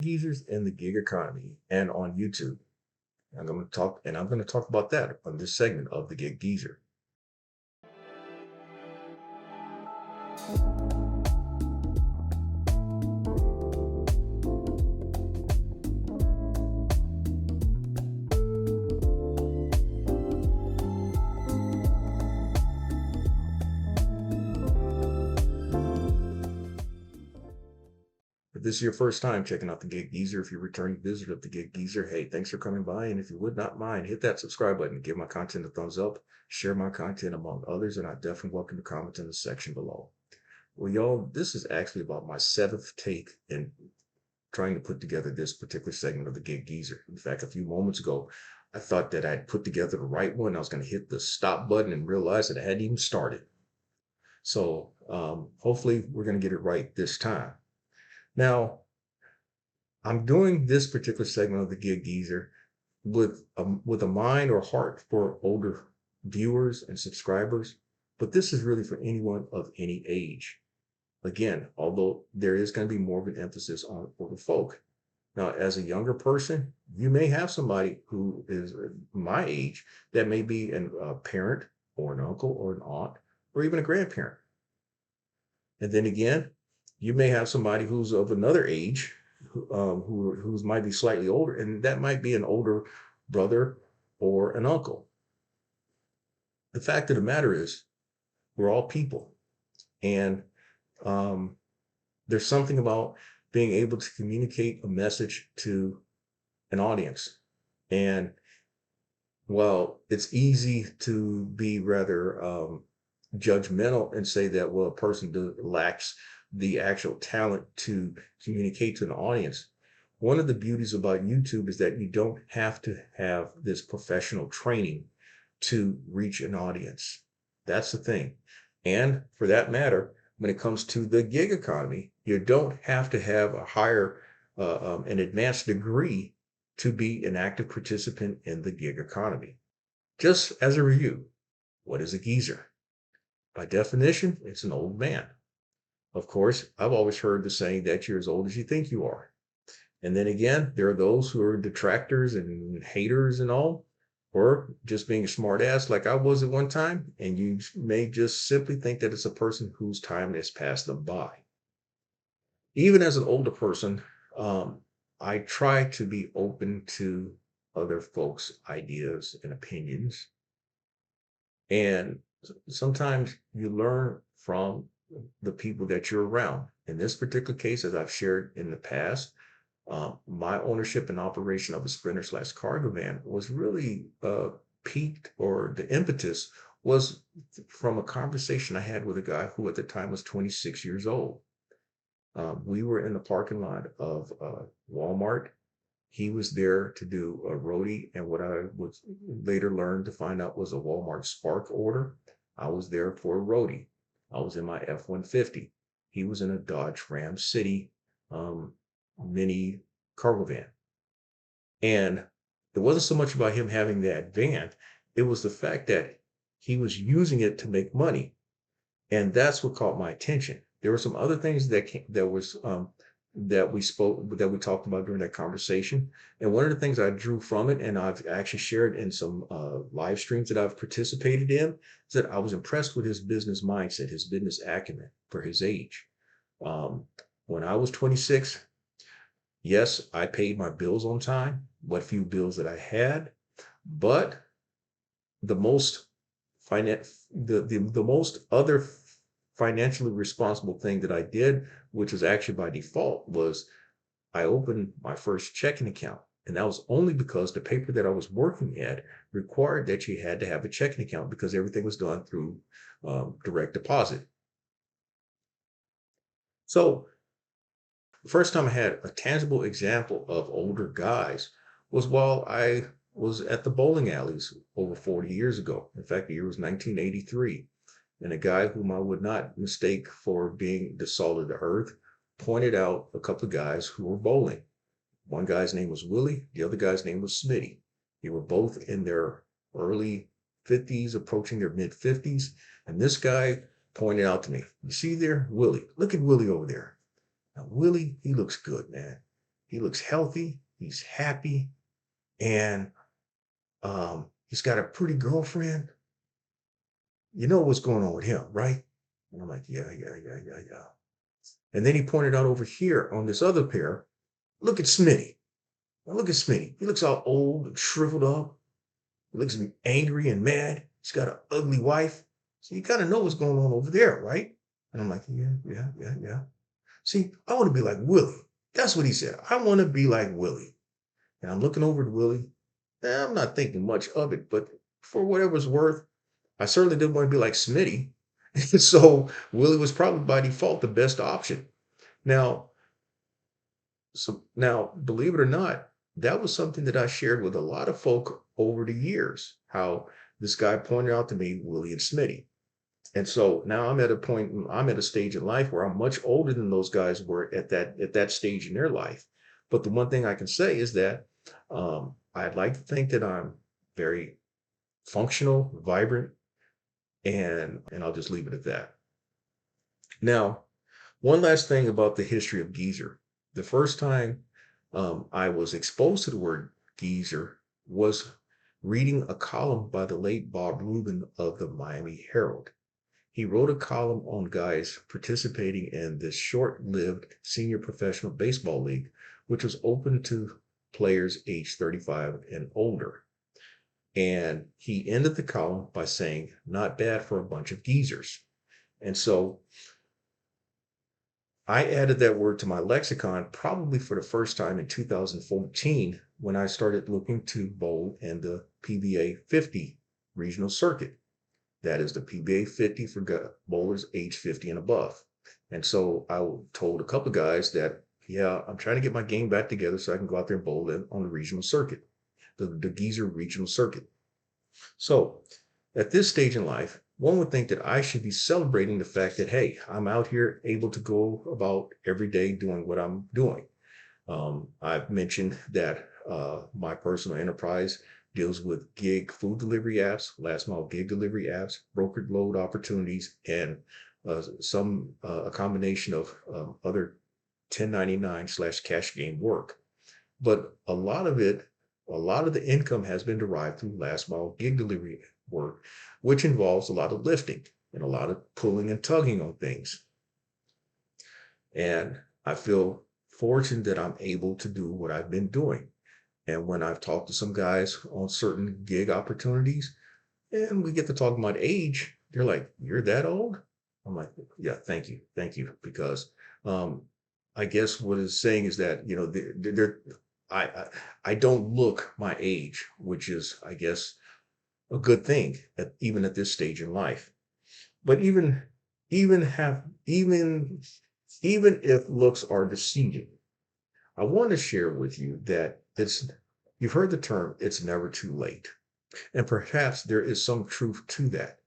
Geezers in the gig economy and on YouTube. I'm going to talk about that on this segment of the Gig Geezer. If this is your first time checking out the Gig Geezer, if you're a returning visitor of the Gig Geezer, hey, thanks for coming by. And if you would not mind, hit that subscribe button, give my content a thumbs up, share my content among others, and I definitely welcome your comments in the section below. Well, y'all, this is actually about my seventh take in trying to put together this particular segment of the Gig Geezer. In fact, a few moments ago, I thought that I'd put together the right one. I was going to hit the stop button and realize that I hadn't even started. So hopefully we're going to get it right this time. Now, I'm doing this particular segment of the Gig Geezer with a mind or heart for older viewers and subscribers, but this is really for anyone of any age. Again, although there is going to be more of an emphasis on older folk. Now, as a younger person, you may have somebody who is my age that may be a parent or an uncle or an aunt or even a grandparent. And then again, you may have somebody who's of another age who might be slightly older, and that might be an older brother or an uncle. The fact of the matter is, we're all people, and there's something about being able to communicate a message to an audience. And while it's easy to be rather judgmental and say that, well, a person lacks the actual talent to communicate to an audience. One of the beauties about YouTube is that you don't have to have this professional training to reach an audience. That's the thing. And for that matter, when it comes to the gig economy, you don't have to have an advanced degree to be an active participant in the gig economy. Just as a review, what is a geezer? By definition, it's an old man. Of course, I've always heard the saying that you're as old as you think you are. And then again, there are those who are detractors and haters and all, or just being a smart ass like I was at one time. And you may just simply think that it's a person whose time has passed them by. Even as an older person, I try to be open to other folks' ideas and opinions. And sometimes you learn from the people that you're around. In this particular case, as I've shared in the past, my ownership and operation of a Sprinter/cargo van was really peaked, or the impetus was from a conversation I had with a guy who at the time was 26 years old. We were in the parking lot of Walmart. He was there to do a roadie, and what I would later learn to find out was a Walmart Spark order. I was there for a roadie. I was in my F-150. He was in a Dodge Ram City mini cargo van. And it wasn't so much about him having that van, it was the fact that he was using it to make money. And that's what caught my attention. There were some other things that we talked about during that conversation. And one of the things I drew from it, and I've actually shared in some live streams that I've participated in, is that I was impressed with his business mindset, his business acumen for his age. When I was 26, yes, I paid my bills on time, what few bills that I had, but the most the most other financially responsible thing that I did, which was actually by default, was I opened my first checking account. And that was only because the paper that I was working at required that you had to have a checking account because everything was done through direct deposit. So the first time I had a tangible example of older guys was while I was at the bowling alleys over 40 years ago. In fact, the year was 1983. And a guy whom I would not mistake for being the salt of the earth pointed out a couple of guys who were bowling. One guy's name was Willie, the other guy's name was Smitty. They were both in their early 50s, approaching their mid 50s. And this guy pointed out to me, you see there, Willie, look at Willie over there. Now, Willie, he looks good, man. He looks healthy. He's happy. And he's got a pretty girlfriend. You know what's going on with him, right? And I'm like, yeah, yeah, yeah, yeah, yeah. And then he pointed out over here on this other pair, look at Smitty. Now look at Smitty. He looks all old and shriveled up. He looks angry and mad. He's got an ugly wife. So you kind of know what's going on over there, right? And I'm like, yeah, yeah, yeah, yeah. See, I want to be like Willie. That's what he said. I want to be like Willie. And I'm looking over at Willie. I'm not thinking much of it, but for whatever's worth, I certainly didn't want to be like Smitty. So Willie was probably by default the best option. Now, now, believe it or not, that was something that I shared with a lot of folk over the years. How this guy pointed out to me, Willie and Smitty. And so now I'm at a point, I'm at a stage in life where I'm much older than those guys were at that stage in their life. But the one thing I can say is that I'd like to think that I'm very functional, vibrant, and I'll just leave it at that. Now, one last thing about the history of geezer. The first time I was exposed to the word geezer was reading a column by the late Bob Rubin of the Miami Herald. He wrote a column on guys participating in this short-lived senior professional baseball league, which was open to players age 35 and older. And he ended the column by saying, not bad for a bunch of geezers. And so I added that word to my lexicon probably for the first time in 2014 when I started looking to bowl in the PBA 50 regional circuit. That is the PBA 50 for bowlers age 50 and above. And so I told a couple of guys that, yeah, I'm trying to get my game back together so I can go out there and bowl on the regional circuit, the Geezer regional circuit. So at this stage in life, one would think that I should be celebrating the fact that, hey, I'm out here able to go about every day doing what I'm doing. I've mentioned that my personal enterprise deals with gig food delivery apps, last mile gig delivery apps, brokered load opportunities, and a combination of other 1099/cash game work. But a lot of the income has been derived through last mile gig delivery work, which involves a lot of lifting and a lot of pulling and tugging on things. And I feel fortunate that I'm able to do what I've been doing. And when I've talked to some guys on certain gig opportunities and we get to talk about age, they're like, you're that old? I'm like, yeah, thank you. Thank you. Because I guess what it's saying is that, you know, I don't look my age, which is, I guess, a good thing even at this stage in life. But even have even if looks are deceiving, I want to share with you that you've heard the term, it's never too late. And perhaps there is some truth to that.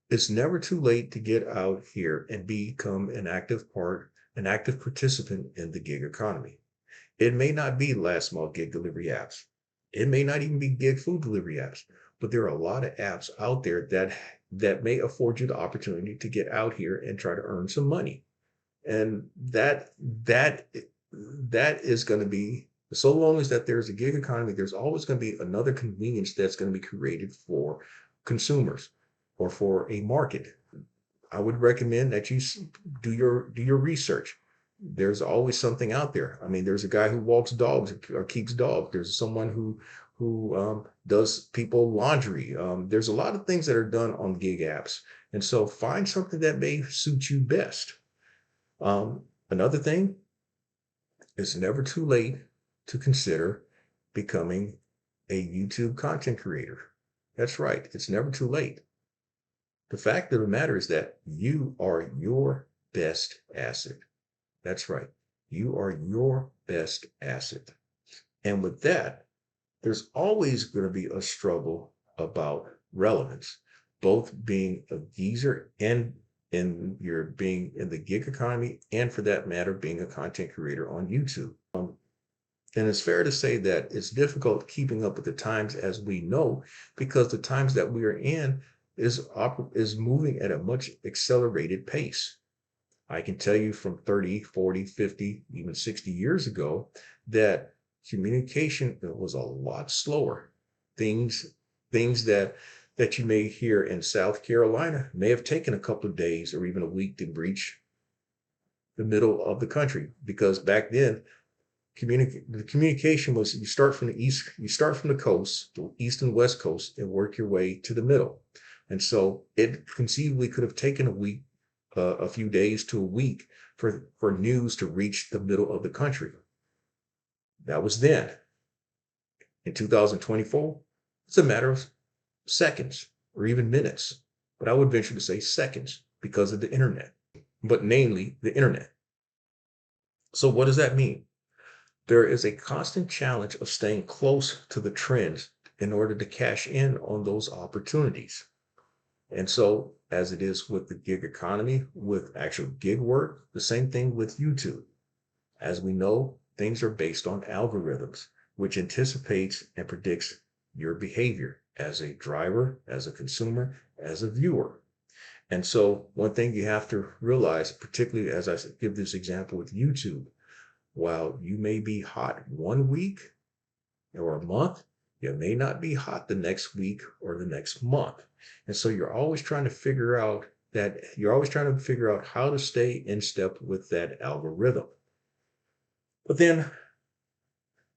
It's never too late to get out here and become an active participant in the gig economy. It may not be last mile gig delivery apps. It may not even be gig food delivery apps, but there are a lot of apps out there that may afford you the opportunity to get out here and try to earn some money. And that is going to be, so long as that there's a gig economy, there's always going to be another convenience that's going to be created for consumers or for a market. I would recommend that you do your research. There's always something out there. I mean, there's a guy who walks dogs or keeps dogs. There's someone who does people laundry. There's a lot of things that are done on gig apps, and so find something that may suit you best. Another thing, it's never too late to consider becoming a YouTube content creator. That's right, it's never too late. The fact of the matter is that you are your best asset. That's right, you are your best asset. And with that, there's always going to be a struggle about relevance, both being a geezer and in your being in the gig economy, and for that matter, being a content creator on YouTube. And it's fair to say that it's difficult keeping up with the times, as we know, because the times that we are in is moving at a much accelerated pace. I can tell you from 30, 40, 50, even 60 years ago that communication was a lot slower. Things, things that you may hear in South Carolina may have taken a couple of days or even a week to reach the middle of the country, because back then the communication was you start from the east, you start from the coast, the east and west coast, and work your way to the middle. And so it conceivably could have taken a week, a few days to a week for news to reach the middle of the country. That was then. In 2024, it's a matter of seconds or even minutes, but I would venture to say seconds because of the internet, but namely the internet. So what does that mean? There is a constant challenge of staying close to the trends in order to cash in on those opportunities. And so, as it is with the gig economy, with actual gig work, the same thing with YouTube. As we know, things are based on algorithms, which anticipates and predicts your behavior as a driver, as a consumer, as a viewer. And so one thing you have to realize, particularly as I give this example with YouTube, while you may be hot one week or a month, you may not be hot the next week or the next month. And so you're always trying to figure out how to stay in step with that algorithm. But then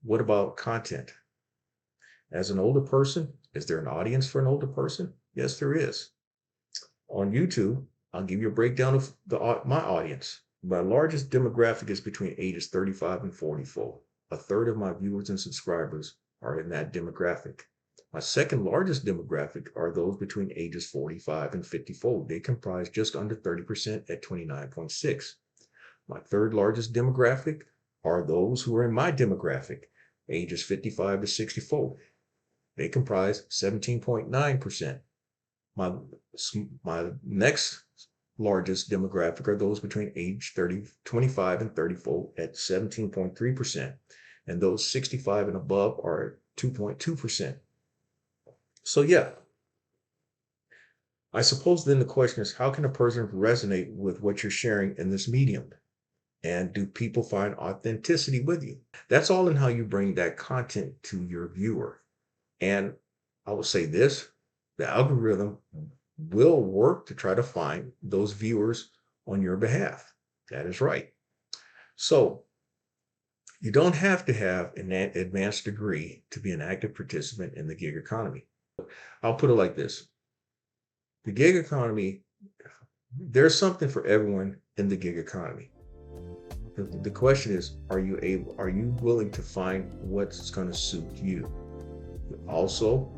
what about content? As an older person, is there an audience for an older person? Yes, there is. On YouTube, I'll give you a breakdown of my audience. My largest demographic is between ages 35 and 44. A third of my viewers and subscribers are in that demographic. My second largest demographic are those between ages 45 and 54. They comprise just under 30% at 29.6. My third largest demographic are those who are in my demographic, ages 55 to 64. They comprise 17.9%. My next largest demographic are those between age 25 and 34 at 17.3%. And those 65 and above are 2.2%. So yeah, I suppose then the question is, how can a person resonate with what you're sharing in this medium? And do people find authenticity with you? That's all in how you bring that content to your viewer. And I will say this, the algorithm will work to try to find those viewers on your behalf. That is right. So you don't have to have an advanced degree to be an active participant in the gig economy. I'll put it like this. The gig economy, there's something for everyone in the gig economy. The question is, are you willing to find what's going to suit you? Also,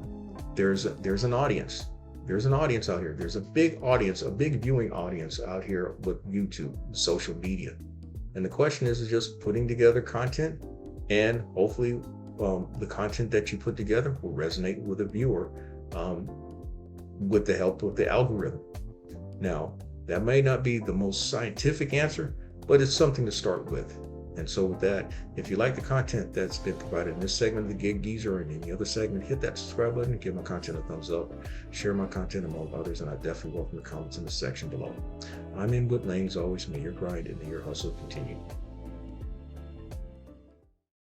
there's an audience. There's an audience out here. There's a big audience, a big viewing audience out here with YouTube, social media. And the question is just putting together content, and hopefully the content that you put together will resonate with a viewer with the help of the algorithm. Now, that may not be the most scientific answer, but it's something to start with. And so with that, if you like the content that's been provided in this segment of the Gig Geezer or in any other segment, hit that subscribe button, give my content a thumbs up, share my content among others, and I definitely welcome the comments in the section below. I'm in Wood Lane, as always. May your grind and may your hustle continue.